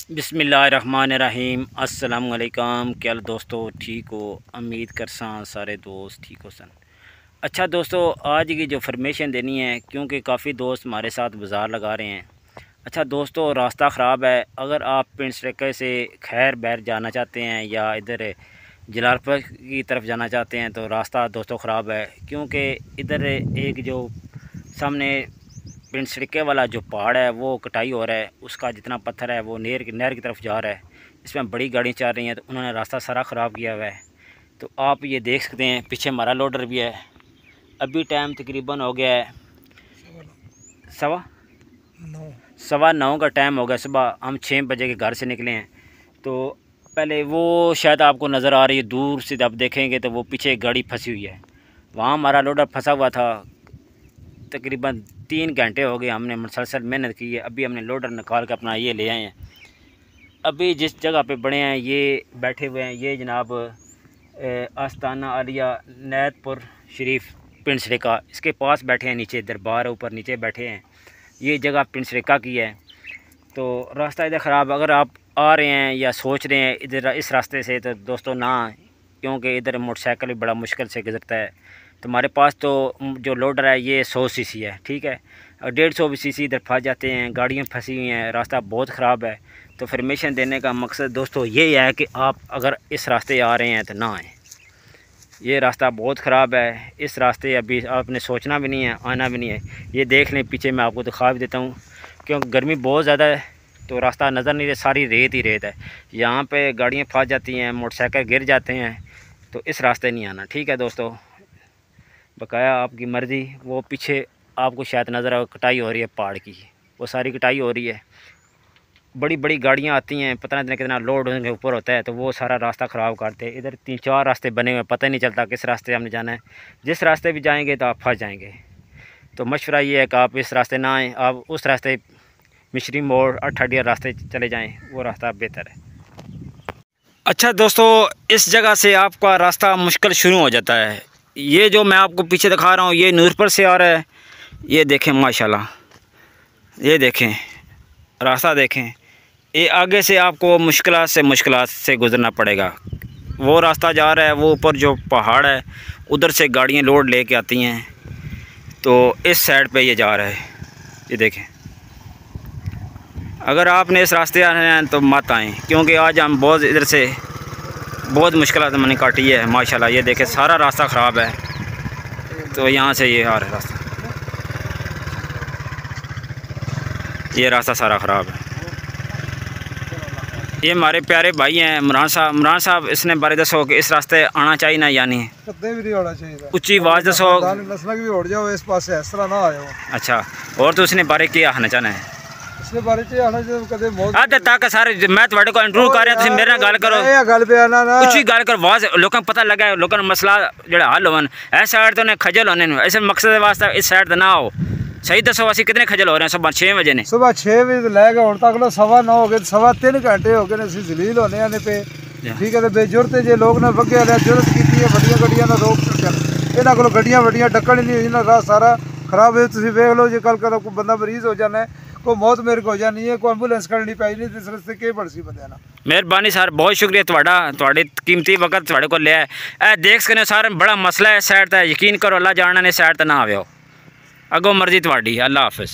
बिस्मिल्लाहिर्रहमानिर्रहीम। अस्सलाम वालेकुम। क्या दोस्तों ठीक हो? उम्मीद करसा सारे दोस्त ठीक हो सन। अच्छा दोस्तों, आज की जो फरमेशन देनी है क्योंकि काफ़ी दोस्त हमारे साथ बाज़ार लगा रहे हैं। अच्छा दोस्तों, रास्ता ख़राब है। अगर आप पिंड सड़क से खैर बैर जाना चाहते हैं या इधर जलालपुर की तरफ जाना चाहते हैं तो रास्ता दोस्तों ख़राब है, क्योंकि इधर एक जो सामने पिंड सड़के वाला जो पहाड़ है वो कटाई हो रहा है। उसका जितना पत्थर है वो नहर की तरफ जा रहा है। इसमें बड़ी गाड़ियाँ चल रही हैं तो उन्होंने रास्ता सारा ख़राब किया हुआ है। तो आप ये देख सकते हैं, पीछे हमारा लोडर भी है। अभी टाइम तकरीबन हो गया है सवा नौ का टाइम हो गया। सुबह हम 6 बजे के घर से निकले हैं। तो पहले वो शायद आपको नज़र आ रही है दूर से, आप देखेंगे तो वो पीछे एक गाड़ी फंसी हुई है। वहाँ हमारा लोडर फंसा हुआ था। तकरीबन 3 घंटे हो गए, हमने मुसलसल मेहनत की है। अभी हमने लोडर निकाल कर अपना ये ले आए हैं। अभी जिस जगह पे बड़े हैं ये बैठे हुए हैं, ये जनाब आस्ताना आलिया नैतपुर शरीफ पिंड सड़का, इसके पास बैठे हैं। नीचे दरबार ऊपर नीचे बैठे हैं। ये जगह पिंड सड़का की है। तो रास्ता इधर ख़राब, अगर आप आ रहे हैं या सोच रहे हैं इधर इस रास्ते से तो दोस्तों ना, क्योंकि इधर मोटरसाइकिल भी बड़ा मुश्किल से गुजरता है। तो हमारे पास तो जो लोडर है ये 100 सीसी है, ठीक है। और 150 सीसी इधर फंस जाते हैं, गाड़ियाँ फंसी हुई हैं, रास्ता बहुत ख़राब है। तो फरमेशन देने का मकसद दोस्तों ये है कि आप अगर इस रास्ते आ रहे हैं तो ना आएँ। ये रास्ता बहुत ख़राब है। इस रास्ते अभी आपने सोचना भी नहीं है, आना भी नहीं है। ये देख लें, पीछे मैं आपको दिखा भी देता हूँ, क्योंकि गर्मी बहुत ज़्यादा है तो रास्ता नज़र नहीं रहा, सारी रेत ही रेत है। यहाँ पे गाड़ियाँ फंस जाती हैं, मोटरसाइकिल गिर जाते हैं। तो इस रास्ते नहीं आना, ठीक है दोस्तों। बकाया आपकी मर्ज़ी। वो पीछे आपको शायद नज़र आ, कटाई हो रही है पहाड़ की, वो सारी कटाई हो रही है। बड़ी बड़ी गाड़ियाँ आती हैं, पता नहीं कितना लोड उनके ऊपर होता है, तो वो सारा रास्ता ख़राब करते हैं। इधर 3-4 रास्ते बने हुए हैं, पता ही नहीं चलता किस रास्ते हमने जाना है। जिस रास्ते भी जाएंगे तो आप फंस जाएंगे। तो मशवरा ये है कि आप इस रास्ते ना आएँ, आप उस रास्ते मिश्री मोड़ 8 रास्ते चले जाएँ, वो रास्ता बेहतर है। अच्छा दोस्तों, इस जगह से आपका रास्ता मुश्किल शुरू हो जाता है। ये जो मैं आपको पीछे दिखा रहा हूँ ये नूरपुर से आ रहा है। ये देखें माशाल्लाह, ये देखें रास्ता देखें। ये आगे से आपको मुश्किलात से गुज़रना पड़ेगा। वो रास्ता जा रहा है, वो ऊपर जो पहाड़ है उधर से गाड़ियाँ लोड लेके आती हैं। तो इस साइड पे ये जा रहा है, ये देखें। अगर आपने इस रास्ते आना है तो मत आएँ, क्योंकि आज हम बहुत इधर से बहुत मुश्किलात मैंने काटी है माशाल्लाह। ये देखें सारा रास्ता ख़राब है। तो यहाँ से ये आ रहा है रास्ता, ये रास्ता सारा ख़राब है। ये हमारे प्यारे भाई हैं इमरान साहब इसने बारे दसो कि इस रास्ते आना चाहिए ना या नहीं? उच्ची आवाज़ दसो। इस पास इस तरह ना आयो। अच्छा, और तो उसने बारे क्या आना चाहना है? इसने बारे च आना जो कदे मौत आते तक सारे मैं ਤੁਹਾਡੇ को इंटरव्यू कर रहा, तुम मेरे ਨਾਲ ਗੱਲ करो। ਇਹ ਗੱਲ पे आना ना ਉੱਚੀ ਗੱਲ कर, आवाज़ लोगों को पता लगा है, लोगों का मसला ਜਿਹੜਾ हल होवन। इस साइड तो ने खजल होने ऐसे मकसद वास्ते इस साइड तो ना आओ। सही दसो असं कितने खजल हो रहे हैं? सुबह 6 बजे ने, सुबह 6 बजे लैके हुण तक लो 9:15 हो गए, 3.25 घंटे हो गए ने। ਅਸੀਂ ਜ਼ਲੀਲ होने आने पे, ठीक है। तो बेजुरत जे लोग ने वगे वाले जुरत की है, ਵੱਡੀਆਂ ਗੱਡੀਆਂ ਦਾ ਰੋਕ ਚੱਲ ਇਹਨਾਂ ਕੋਲ ਗੱਡੀਆਂ ਵੱਡੀਆਂ ਡੱਕਣ ਹੀ ਨਹੀਂ। ਇਹਨਾਂ ਦਾ ਸਾਰਾ ਖਰਾਬ ਹੈ। ਤੁਸੀਂ ਵੇਖ ਲਓ, ਜੇ ਕੱਲ ਕਦੋਂ ਕੋਈ ਬੰਦਾ ਮਰੀਜ਼ ਹੋ ਜਾਣਾ है, कोई मौत मेरे को हो जानी है, कोई एंबूलेंस करनी पाई नहीं, इस रस्ते के बड़सी बंदे ना। मेहरबानी सर, बहुत शुक्रिया ਤੁਹਾਡਾ, ਤੁਹਾਡੇ कीमती वक्त ਤੁਹਾਡੇ ਕੋਲ ਲਿਆ। ਇਹ देख सकते सारे बड़ा मसला है साइड, तो यकीन करो अल्लाह जाना ने साइड तो ना आवे। अगो मर्जी ਤੁਹਾਡੀ। अल्लाह हाफिज़।